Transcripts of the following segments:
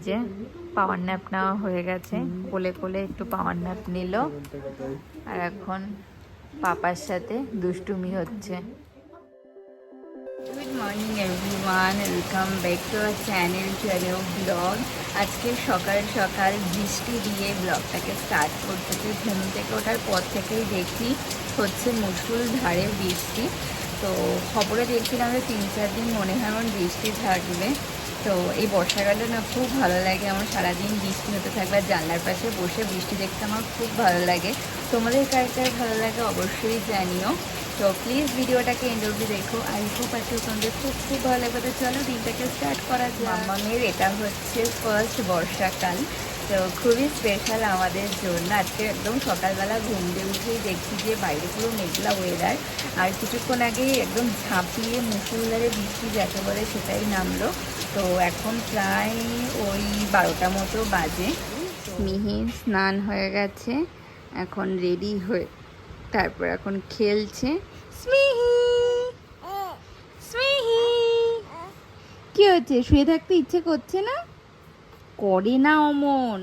যে power nap নেওয়া হয়ে গেছে, কোলে কোলে একটু পাওয়ার ন্যাপ নিল আর এখন পাপার সাথে দুষ্টুমি হচ্ছে। Good morning everyone, welcome back to our channel to blog. আজকে সকাল সকাল বৃষ্টি দিয়ে ব্লগটাকে স্টার্ট করতেছে। ঘুম থেকে ওঠার পর থেকেই দেখি হচ্ছে মুষলধারে বৃষ্টি। তো খবরে দেখছিলাম যে 3-4 দিন মনে হয় আমার বৃষ্টি থাকবে। তো এই বর্ষাকালে না খুব ভালো লাগে আমার, সারাদিন বৃষ্টি হতে থাকবে আর জানলার পাশে বসে বৃষ্টি দেখতে আমার খুব ভালো লাগে। তোমাদের কার কার ভালো লাগে অবশ্যই জানিও। তো প্লিজ ভিডিওটাকে এন্ড অবধি দেখো, আই হোপ আজকে তোমাদের খুব খুব ভালো লাগবে। তো চলো দিনটাকে স্টার্ট করা যায়। মামামের এটা হচ্ছে ফার্স্ট বর্ষাকাল, তো খুবই স্পেশাল আমাদের জন্য। আজকে একদম সকালবেলা ঘুম দিয়ে উঠেই দেখছি যে বাইরে পুরো মেঘলা ওয়েদার, আর কিছুক্ষণ আগেই একদম ঝাঁপিয়ে মুষলধারে বৃষ্টি যাকে বলে সেটাই নামলো। তো এখন প্রায় ওই 12টা মতো বাজে। মিহির স্নান হয়ে গেছে, এখন রেডি হয়ে তারপর এখন খেলছে। স্মিহি স্মিহি কি হচ্ছে, শুয়ে থাকতে ইচ্ছে করছে না? করে না অমন।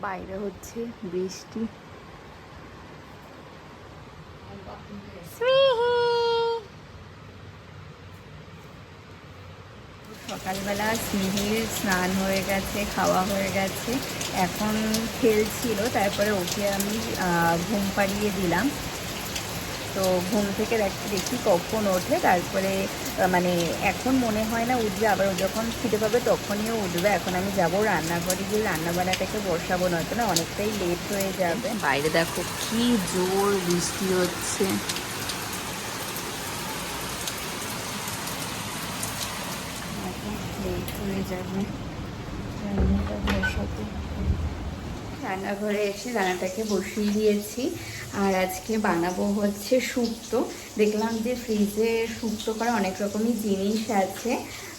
বাইরে হচ্ছে বৃষ্টি। স্মিহি সকালবেলা স্মিহির স্নান হয়ে গেছে, খাওয়া হয়ে গেছে, এখন খেলছিল। তারপরে ওকে আমি ঘুম পাড়িয়ে দিলাম। তো ঘুম থেকে দেখি কখন ওঠে, তারপরে মানে এখন মনে হয় না উঠবে, আবার ও যখন খিদে পাবে তখনইও উঠবে। এখন আমি যাব রান্নাঘরে, গিয়ে রান্নাবান্নাটাকে বসাবো, নয়তো না অনেকটাই লেট হয়ে যাবে। বাইরে দেখো কি জোর বৃষ্টি হচ্ছে। লেট হয়ে যাবে রান্নাটা বসাতে। রান্নাঘরে এসে রান্নাটাকে বসিয়ে দিয়েছি, আর আজকে বানাবো হচ্ছে শুক্তো। দেখলাম যে ফ্রিজে শুক্তো করা অনেক রকমই জিনিস আছে,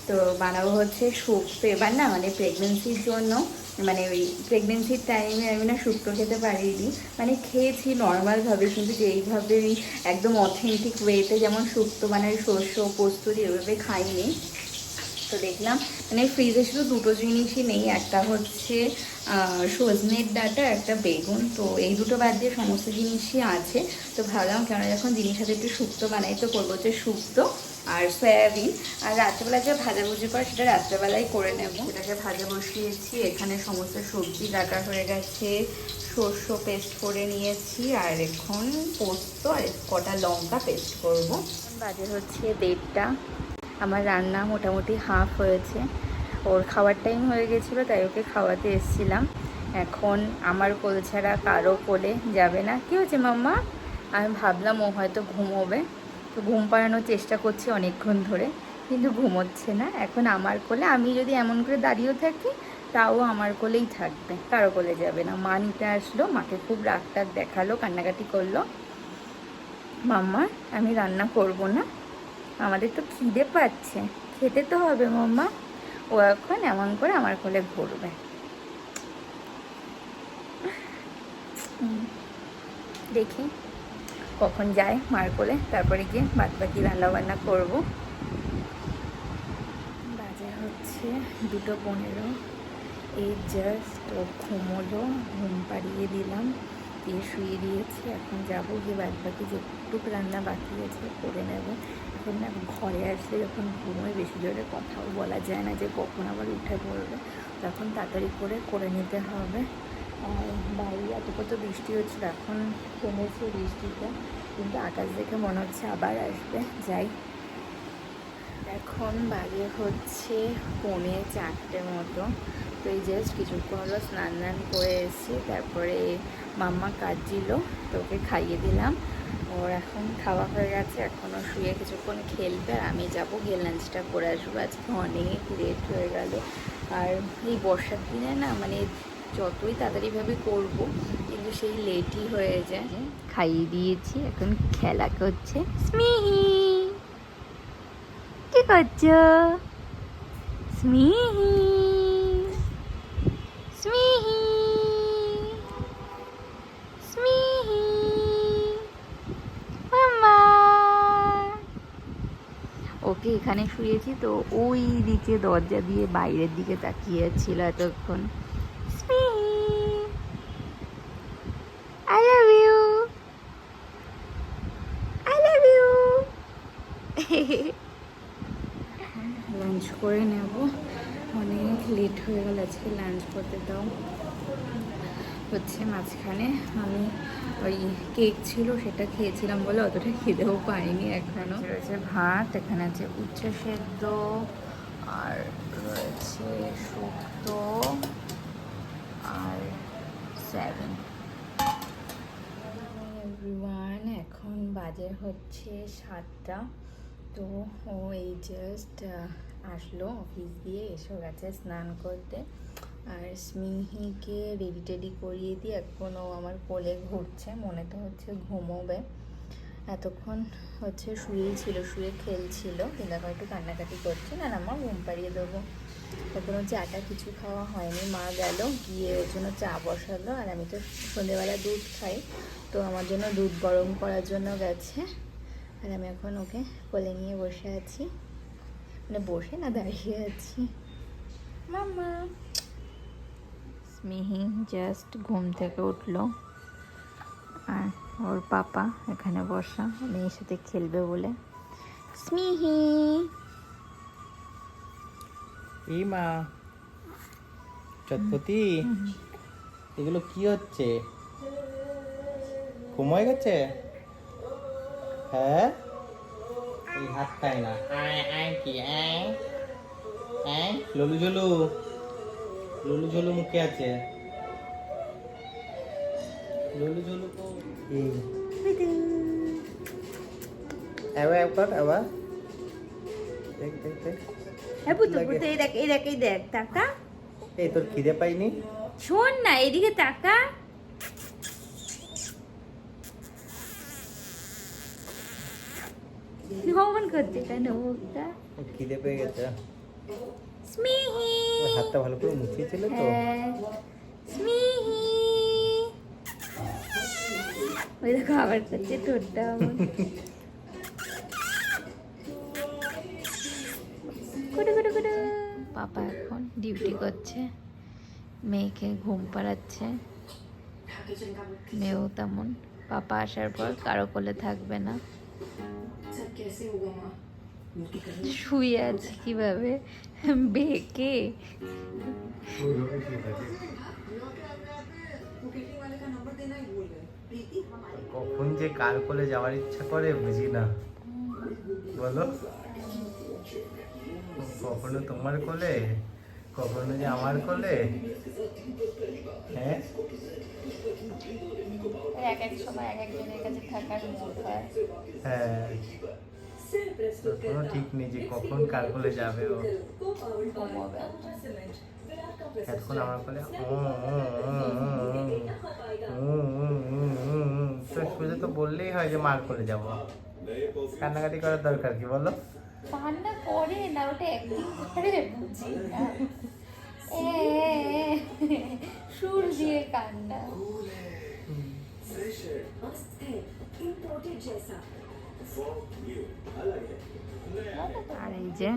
তো বানাবো হচ্ছে শুক্তো। এবার না মানে প্রেগনেন্সির জন্য, মানে ওই প্রেগনেন্সির টাইমে আমি না শুক্তো খেতে পারিনি, মানে খেয়েছি নর্মালভাবে, কিন্তু যেইভাবে একদম অথেন্টিক ওয়েতে যেমন শুক্তো বানায় শস্য পোস্ত দিয়ে ওইভাবে খাইনি। তো দেখলাম মানে ফ্রিজে শুধু দুটো জিনিসই নেই, একটা হচ্ছে সজনের ডাঁটা, একটা বেগুন। তো এই দুটো বাদ দিয়ে সমস্ত জিনিসই আছে। তো ভাবলাম কেন যখন জিনিস হাতে একটু শুক্তো বানাই, তো করবো হচ্ছে শুক্তো আর সয়াবিন। আর রাত্রেবেলা যে ভাজাভুজি করে সেটা রাত্রেবেলাই করে নেব। সেটাকে ভাজা বসিয়েছি, এখানে সমস্ত সবজি কাটা হয়ে গেছে, সর্ষ পেস্ট করে নিয়েছি, আর এখন পোস্ত আর কটা লঙ্কা পেস্ট করবো। বাজে হচ্ছে 1:30। আমার রান্না মোটামুটি হাফ হয়েছে, ওর খাওয়ার টাইম হয়ে গেছিলো তাই ওকে খাওয়াতে এসেছিলাম। এখন আমার কোল ছাড়া কারো কোলে যাবে না। কী হচ্ছে মাম্মা? আমি ভাবলাম ও হয়তো ঘুমোবে, তো ঘুম পাড়ানোর চেষ্টা করছি অনেকক্ষণ ধরে, কিন্তু ঘুমোচ্ছে না। এখন আমার কোলে, আমি যদি এমন করে দাঁড়িয়েও থাকি তাও আমার কোলেই থাকবে, কারো কোলে যাবে না। মা নিতে আসলো, মাকে খুব রাগ টাগ দেখালো, কান্নাকাটি করলো। মাম্মা আমি রান্না করব না, আমাদের তো খিদে পাচ্ছে, খেতে তো হবে মাম্মা। ও এখন এমন করে আমার কোলে ঘুরবে। দেখি কখন যায় মার কোলে, তারপরে গিয়ে বাদ বাকি রান্নাবান্না করবো। বাজে হচ্ছে 2:15। এই জাস্ট ও ঘুমোলো, ঘুম পাড়িয়ে দিলাম, দিয়ে শুয়ে দিয়েছি। এখন যাবো, গিয়ে বাদ বাকি যেটুকু রান্না বাকি আছে করে নেব। এখন না ঘরে আসলে যখন ঘুমোয় বেশি জোরে কথাও বলা যায় না যে কখন আবার উঠে পড়বে, তখন তাড়াতাড়ি করে নিতে হবে। আর বাইরে এত কত বৃষ্টি হচ্ছিল, এখন কমেছে বৃষ্টিটা, কিন্তু আকাশ দেখে মনে হচ্ছে আবার আসবে। যাই, এখন বাজে হচ্ছে 3:45 মতো। তো এই জাস্ট কিছুক্ষণ হলো স্নান করে এসেছি, তারপরে মাম্মা কাঁদছিল, তো ওকে খাইয়ে দিলাম। ওর এখন খাওয়া হয়ে গেছে, এখনও শুয়ে কিছুক্ষণ খেলবে, আর আমি যাবো গিয়ে লাঞ্চটা করে আসবো। আজকে অনেক লেট হয়ে গেল, আর এই বর্ষার দিনে না মানে যতই তাড়াতাড়িভাবে করবো কিন্তু সেই লেটই হয়ে যায়। খাইয়ে দিয়েছি, এখন খেলা করছে। স্মিহি কি করছো? স্মিহি স্মিহি স্মিহি মাম্মা। ওকে এখানে শুয়েছি তো ওই দিকে দরজা দিয়ে বাইরের দিকে তাকিয়েছিল এতক্ষণ। I love you, I love you. Lunch করে নেব, অনেক লেট হয়ে গেল আজকে লাঞ্চ করতে। দাও হচ্ছে মাঝখানে আমি ওই কেক ছিল সেটা খেয়েছিলাম বলে অতটা খেতেও পারিনি এখনও। রয়েছে ভাত, এখানে আছে উচ্ছে সেদ্ধ, আর রয়েছে শুক্তো আর সয়াবিন। এভরিওয়ান, এখন বাজে হচ্ছে 7টা। তো ও এই জাস্ট আসলো অফিস দিয়ে, এসে গেছে স্নান করতে। আর স্মিহিকে রেডি টেডি করিয়ে দিয়ে এখন ও আমার কোলে ঘুরছে, মনে তো হচ্ছে ঘুমোবে। এতক্ষণ হচ্ছে শুয়েই ছিল, শুয়ে খেলছিল, কিন্তু এখন একটু কান্নাকাটি করছে। না আমার ঘুম পাড়িয়ে দেবো। এখনও চাটা কিছু খাওয়া হয়নি, মা গেল গিয়ে ওর জন্য চা বসালো। আর আমি তো সন্ধ্যেবেলা দুধ খাই, তো আমার জন্য দুধ গরম করার জন্য গেছে। আর আমি এখন ওকে কোলে নিয়ে বসে আছি, মানে বসে না দাঁড়িয়ে আছি। মামা স্মিহি জাস্ট ঘুম থেকে উঠলো, আর ওর পাপা এখানে বসা মেয়ের সাথে খেলবে বলে। স্মিহি এই মা চটপটি, এগুলো কি হচ্ছে? ঘুম হয়ে গেছে? হ্যাঁ, এই হাত খায় না। আয় আয় কি আয় আয়, ললু ঝলু, ললু ঝলু মুখে আছে। ললু ঝলু কো এই এবা কর এবা, দেখ দেখ দেখ। হ্যাঁ পুতু পুতু, এই দেখ এই দেখ এই দেখ, তাকা। এই তোর খিদে পাইনি? শোন না, এদিকে তাকা। কেমন করছে কেন মুখটা? খিদে পেয়ে গেছে। স্মিহি হাতটা ভালো করে মুছিয়েছিল তো। হ্যাঁ স্মিহি, ওই দেখো আবার করছে ঠোঁটটা আমার। পাপা এখন ডিউটি করছে, মেয়েকে ঘুম পাড়াচ্ছে। মেয়েও তেমন, পাপা আসার পর কারো কোলে থাকবে না, শুয়ে আছে কিভাবে বেঁকে। কখন যে কার কোলে যাওয়ার ইচ্ছা করে বুঝি না, বলো? কখনো তোমার কোলে, কখনো যে আমার কোলে। হ্যাঁ, এক এক সময় এক একজনের কাছে থাকার মুড হয়। হ্যাঁ, কোনো ঠিক নেই যে কখন কার কোলে যাবে ও। এতক্ষণ আমার কোলে তো সোজা তো বললেই হয় যে মার কোলে যাবো, কান্নাকাটি করার দরকার কি বলো? কান্না করে না, ওটা অ্যাক্টিং করে, বুঝি না। সুর দিয়ে কান্না। আর এই যে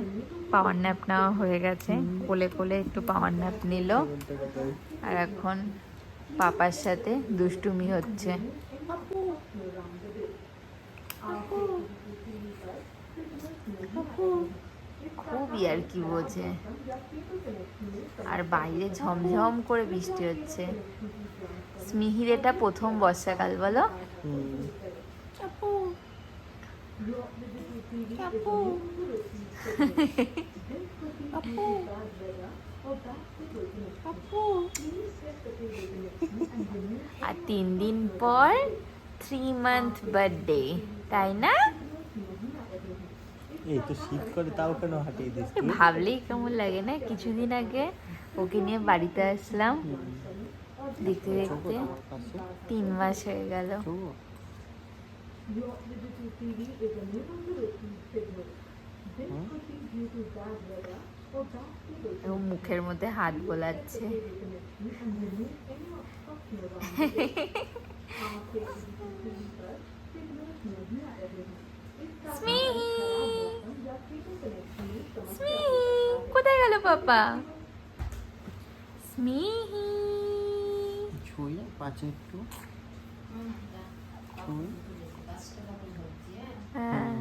পাওয়ার ন্যাপ নেওয়া হয়ে গেছে, কোলে কোলে একটু পাওয়ার ন্যাপ নিল। আর এখন পাপার সাথে দুষ্টুমি হচ্ছে। খুবই আর কি বোঝে। আর বাইরে ঝমঝম করে বৃষ্টি হচ্ছে। স্মিহির এটা প্রথম বর্ষাকাল, বলো? আর 3 দিন পর 3 month বার্থডে, তাই না? এই তো শীত করে তাও কেন হাঁটিয়ে দিস? ভাবলেই কেমন লাগে না? কিছুদিন আগে ওকে নিয়ে বাড়িতে আসলাম, দেখতে দেখতে 3 মাস হয়ে গেল। মুখের মধ্যে হাত বোলাচ্ছে। স্মিহি স্মিহি কোথায় গেল পাপা? স্মিহি ছুঁই পাঁচে একটু ছুঁই হ্যাঁ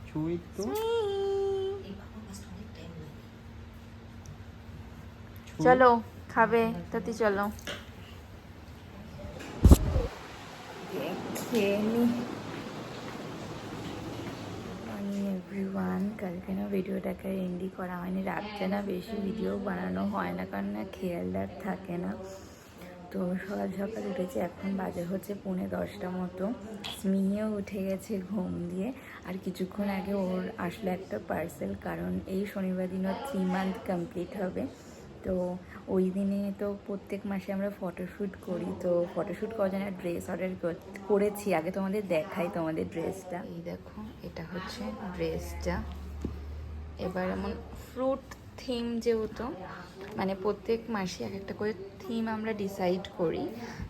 ছুঁই একটু ছুঁই। চলো খাবে তাতে চলো খেয়ে নি। মর্নিং এভরিওয়ান, কালকে না ভিডিওটাকে এন্ডি করা হয়নি, রাত্রে না বেশি ভিডিও বানানো হয় না কারণ না খেয়ালদার থাকে না। তো সকাল সকাল উঠেছে, এখন বাজে হচ্ছে 9:30 মতো। স্মিহিও উঠে গেছে ঘুম দিয়ে, আর কিছুক্ষণ আগে ওর আসলে একটা পার্সেল, কারণ এই শনিবার দিন ওর 3 মান্থ কমপ্লিট হবে। তো ওই দিনে তো প্রত্যেক মাসে আমরা ফটোশ্যুট করি, তো ফটোশ্যুট করার জন্য ড্রেস অর্ডার করেছি। আগে তোমাদের দেখাই তোমাদের ড্রেসটা, এই দেখো এটা হচ্ছে ড্রেসটা। এবার এমন ফ্রুট থিম, যেহেতু মানে প্রত্যেক মাসে এক একটা করে থিম আমরা ডিসাইড করি,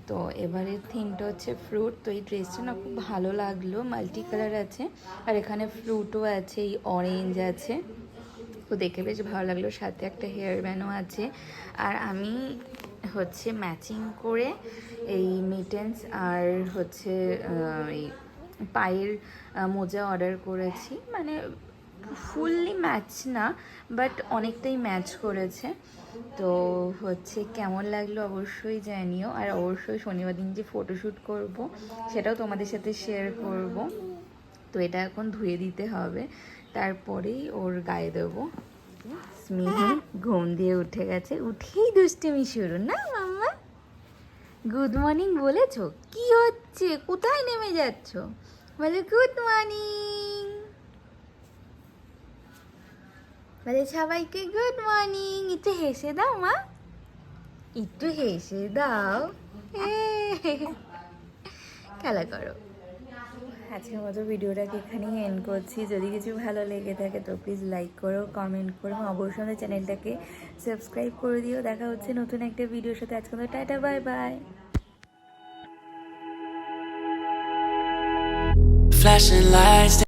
তো এবারের থিমটা হচ্ছে ফ্রুট। তো এই ড্রেসটা না খুব ভালো লাগলো, মাল্টি কালার আছে আর এখানে ফ্রুটও আছে, এই অরেঞ্জ আছে, তো দেখে বেশ ভালো লাগলো। সাথে একটা হেয়ার ব্যান্ডও আছে। আর আমি হচ্ছে ম্যাচিং করে এই মিটেন্স আর হচ্ছে এই পায়ের মোজা অর্ডার করেছি, মানে ফুললি ম্যাচ না বাট অনেকটাই ম্যাচ করেছে। তো হচ্ছে কেমন লাগলো অবশ্যই জানিও, আর অবশ্যই শনিবার দিন যে ফটোশ্যুট করব সেটাও তোমাদের সাথে শেয়ার করব। তো এটা এখন ধুয়ে দিতে হবে, তারপরেই ওর গায়ে দেবো। স্মিহি ঘুম দিয়ে উঠে গেছে, উঠেই দুষ্টুমি শুরু না মাম্মা? গুড মর্নিং বলেছো? কি হচ্ছে, কোথায় নেমে যাচ্ছ? বলে গুড মর্নিং, বলে সবাইকে গুড মর্নিং। একটু হেসে দাও মা, একটু হেসে দাও, খেলা করো। আজকের মতো ভিডিওটাকে এখানেই এন্ড করছি। যদি কিছু ভালো লেগে থাকে তো প্লিজ লাইক করো, কমেন্ট করো, অবশ্যই আমাদের চ্যানেলটাকে সাবস্ক্রাইব করে দিও। দেখা হচ্ছে নতুন একটা ভিডিওর সাথে। আজকে মতো tata, bye bye. Flashing lights.